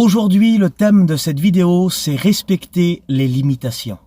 Aujourd'hui, le thème de cette vidéo, c'est respecter les limitations.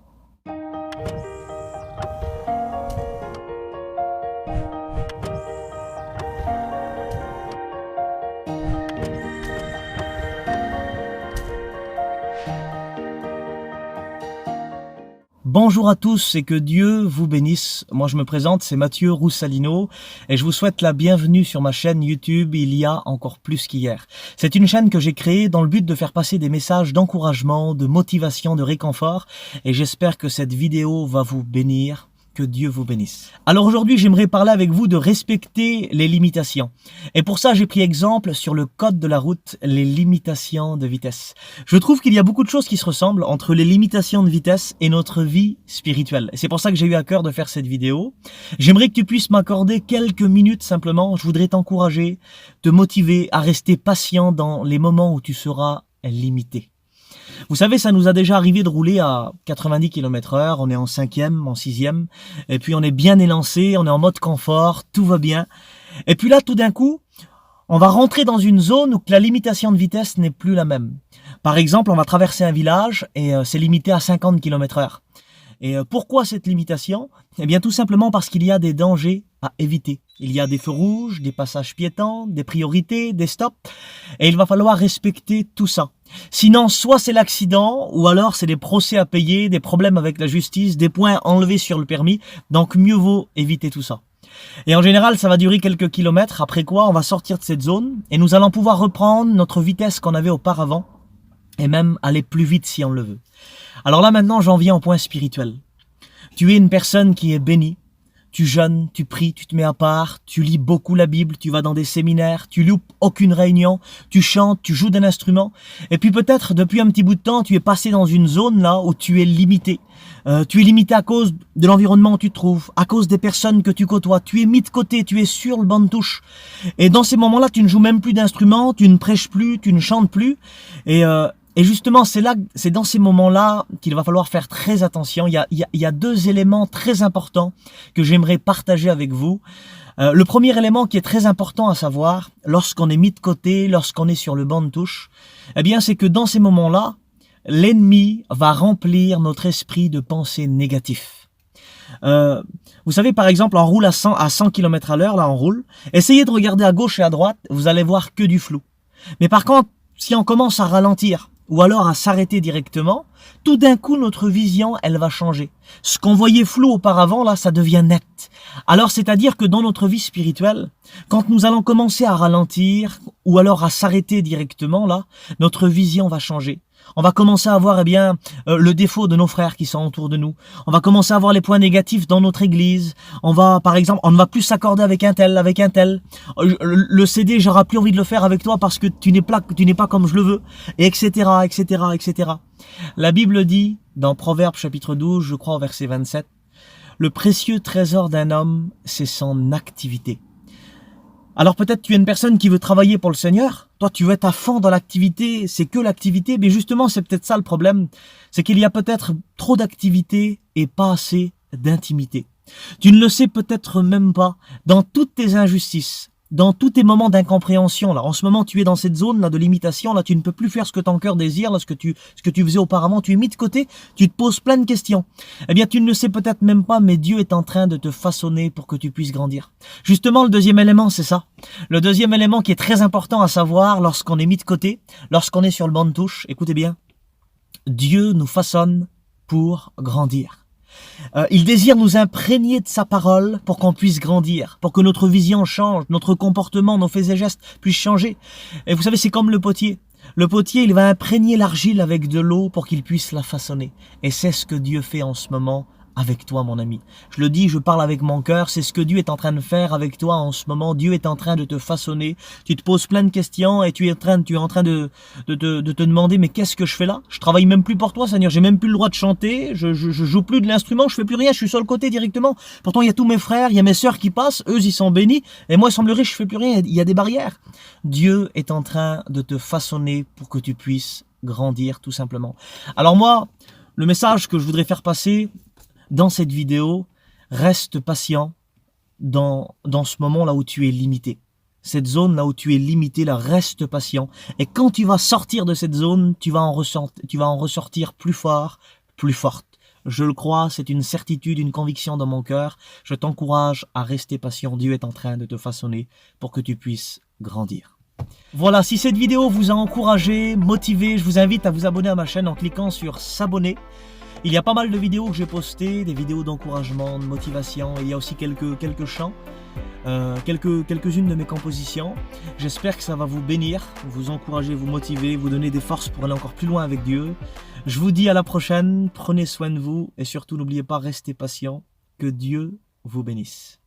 Bonjour à tous et que Dieu vous bénisse. Moi je me présente, c'est Mathieu Roussalino et je vous souhaite la bienvenue sur ma chaîne YouTube Il y a encore plus qu'hier. C'est une chaîne que j'ai créée dans le but de faire passer des messages d'encouragement, de motivation, de réconfort et j'espère que cette vidéo va vous bénir. Que Dieu vous bénisse. Alors aujourd'hui, j'aimerais parler avec vous de respecter les limitations. Et pour ça, j'ai pris exemple sur le code de la route, les limitations de vitesse. Je trouve qu'il y a beaucoup de choses qui se ressemblent entre les limitations de vitesse et notre vie spirituelle. C'est pour ça que j'ai eu à cœur de faire cette vidéo. J'aimerais que tu puisses m'accorder quelques minutes simplement. Je voudrais t'encourager, te motiver à rester patient dans les moments où tu seras limité. Vous savez, ça nous a déjà arrivé de rouler à 90 km/h, on est en 5e, en 6e, et puis on est bien élancé, on est en mode confort, tout va bien. Et puis là, tout d'un coup, on va rentrer dans une zone où la limitation de vitesse n'est plus la même. Par exemple, on va traverser un village et c'est limité à 50 km/h. Et pourquoi cette limitation? Eh bien, tout simplement parce qu'il y a des dangers à éviter. Il y a des feux rouges, des passages piétons, des priorités, des stops, et il va falloir respecter tout ça. Sinon, soit c'est l'accident, ou alors c'est des procès à payer, des problèmes avec la justice, des points enlevés sur le permis, donc mieux vaut éviter tout ça. Et en général, ça va durer quelques kilomètres, après quoi on va sortir de cette zone, et nous allons pouvoir reprendre notre vitesse qu'on avait auparavant, et même aller plus vite si on le veut. Alors là maintenant, j'en viens au point spirituel. Tu es une personne qui est bénie. Tu jeûnes, tu pries, tu te mets à part, tu lis beaucoup la Bible, tu vas dans des séminaires, tu loupes aucune réunion, tu chantes, tu joues d'un instrument. Et puis peut-être, depuis un petit bout de temps, tu es passé dans une zone là où tu es limité. Tu es limité à cause de l'environnement où tu te trouves, à cause des personnes que tu côtoies. Tu es mis de côté, tu es sur le banc de touche. Et dans ces moments-là, tu ne joues même plus d'instruments, tu ne prêches plus, tu ne chantes plus. Et justement, c'est dans ces moments-là qu'il va falloir faire très attention. Il y a deux éléments très importants que j'aimerais partager avec vous. Le premier élément qui est très important à savoir, lorsqu'on est mis de côté, lorsqu'on est sur le banc de touche, eh bien, c'est que dans ces moments-là, l'ennemi va remplir notre esprit de pensées négatives. Vous savez, par exemple, on roule à 100 km/h, là on roule. Essayez de regarder à gauche et à droite, vous allez voir que du flou. Mais par contre, si on commence à ralentir, ou alors à s'arrêter directement, tout d'un coup, notre vision, elle va changer. Ce qu'on voyait flou auparavant, là, ça devient net. Alors, c'est-à-dire que dans notre vie spirituelle, quand nous allons commencer à ralentir, ou alors à s'arrêter directement, là, notre vision va changer. On va commencer à voir, le défaut de nos frères qui sont autour de nous. On va commencer à voir les points négatifs dans notre église. On va, par exemple, on ne va plus s'accorder avec un tel, avec un tel. Le CD, j'aurai plus envie de le faire avec toi parce que tu n'es pas comme je le veux, et etc., etc., etc. La Bible dit, dans Proverbes chapitre 12, je crois au verset 27, « Le précieux trésor d'un homme, c'est son activité. » Alors peut-être tu es une personne qui veut travailler pour le Seigneur, toi tu veux être à fond dans l'activité, c'est que l'activité, mais justement c'est peut-être ça le problème, c'est qu'il y a peut-être trop d'activité et pas assez d'intimité. Tu ne le sais peut-être même pas, dans toutes tes injustices, dans tous tes moments d'incompréhension, là, en ce moment tu es dans cette zone là de limitation, là tu ne peux plus faire ce que ton cœur désire, là, ce que tu faisais auparavant, tu es mis de côté, tu te poses plein de questions. Eh bien tu ne le sais peut-être même pas, mais Dieu est en train de te façonner pour que tu puisses grandir. Justement, le deuxième élément, c'est ça. Le deuxième élément qui est très important à savoir lorsqu'on est mis de côté, lorsqu'on est sur le banc de touche, écoutez bien, Dieu nous façonne pour grandir. Il désire nous imprégner de sa parole pour qu'on puisse grandir, pour que notre vision change, notre comportement, nos faits et gestes puissent changer. Et vous savez, c'est comme le potier. Le potier, il va imprégner l'argile avec de l'eau pour qu'il puisse la façonner. Et c'est ce que Dieu fait en ce moment avec toi, mon ami. Je le dis, je parle avec mon cœur, c'est ce que Dieu est en train de faire avec toi en ce moment. Dieu est en train de te façonner. Tu te poses plein de questions et tu es en train de te demander, mais qu'est-ce que je fais là? Je travaille même plus pour toi, Seigneur. J'ai même plus le droit de chanter. Je joue plus de l'instrument. Je fais plus rien. Je suis sur le côté directement. Pourtant, il y a tous mes frères, il y a mes sœurs qui passent. Eux, ils sont bénis. Et moi, il semblerait que je fais plus rien. Il y a des barrières. Dieu est en train de te façonner pour que tu puisses grandir, tout simplement. Alors moi, le message que je voudrais faire passer dans cette vidéo, reste patient dans ce moment là où tu es limité. Cette zone là où tu es limité, là, reste patient. Et quand tu vas sortir de cette zone, tu vas en ressortir plus fort, plus forte. Je le crois, c'est une certitude, une conviction dans mon cœur. Je t'encourage à rester patient. Dieu est en train de te façonner pour que tu puisses grandir. Voilà, si cette vidéo vous a encouragé, motivé, je vous invite à vous abonner à ma chaîne en cliquant sur s'abonner. Il y a pas mal de vidéos que j'ai postées, des vidéos d'encouragement, de motivation, et il y a aussi quelques chants, quelques-unes de mes compositions. J'espère que ça va vous bénir, vous encourager, vous motiver, vous donner des forces pour aller encore plus loin avec Dieu. Je vous dis à la prochaine, prenez soin de vous, et surtout n'oubliez pas, restez patient, que Dieu vous bénisse.